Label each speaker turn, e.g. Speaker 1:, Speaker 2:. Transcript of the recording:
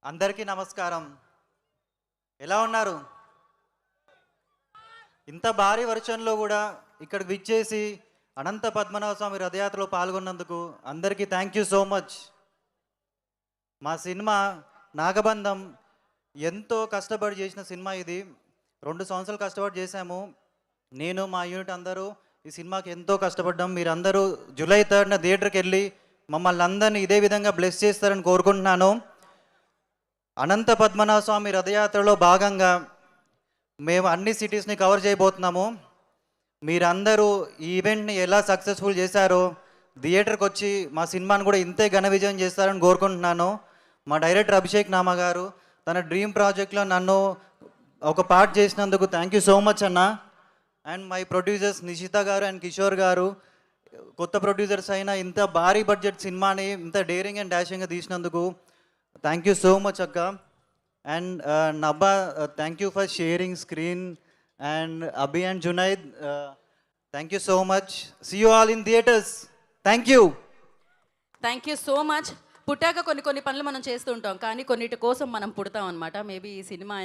Speaker 1: అందరికీ నమస్కారం. ఎలా ఉన్నారు? ఇంత భారీ వర్షంలో కూడా ఇక్కడికి విచ్చేసి అనంత పద్మనాభ స్వామి రథయాత్రలో పాల్గొన్నందుకు అందరికీ థ్యాంక్ యూ సో మచ్. మా సినిమా నాగబంధం ఎంతో కష్టపడి చేసిన సినిమా ఇది. 2 సంవత్సరాలు కష్టపడి చేశాము. నేను మా యూనిట్ అందరూ ఈ సినిమాకి ఎంతో కష్టపడ్డాం. మీరందరూ జూలై 3న థియేటర్కి వెళ్ళి మమ్మల్ని అందరినీ ఇదే విధంగా బ్లెస్ చేస్తారని కోరుకుంటున్నాను. అనంత పద్మనాభ స్వామి రథయాత్రలో భాగంగా మేము అన్ని సిటీస్ని కవర్ చేయబోతున్నాము. మీరందరూ ఈ ఈవెంట్ని ఎలా సక్సెస్ఫుల్ చేశారో థియేటర్కి వచ్చి మా సినిమాని కూడా ఇంతే ఘన విజయం చేస్తారని కోరుకుంటున్నాను. మా డైరెక్టర్ అభిషేక్ నామా గారు తన డ్రీమ్ ప్రాజెక్ట్లో నన్ను ఒక పార్ట్ చేసినందుకు థ్యాంక్ యూ సో మచ్ అన్న. అండ్ మై ప్రొడ్యూసర్స్ నిషిత గారు అండ్ కిషోర్ గారు కొత్త ప్రొడ్యూసర్స్ అయినా ఇంత భారీ బడ్జెట్ సినిమాని ఇంత డేరింగ్ అండ్ డాషింగ్గా తీసినందుకు థ్యాంక్ యూ సో మచ్ అక్క. And Nabha thank you for sharing screen. And Abhi and Junaid thank you so much. See you all in theatres. Thank you.
Speaker 2: Thank you so much. పుట్టాక కొన్ని పనులు మనం చేస్తూ ఉంటాం, కానీ కొన్నిటి కోసం మనం పుడతాం అనమాట. మేబీ ఈ సినిమా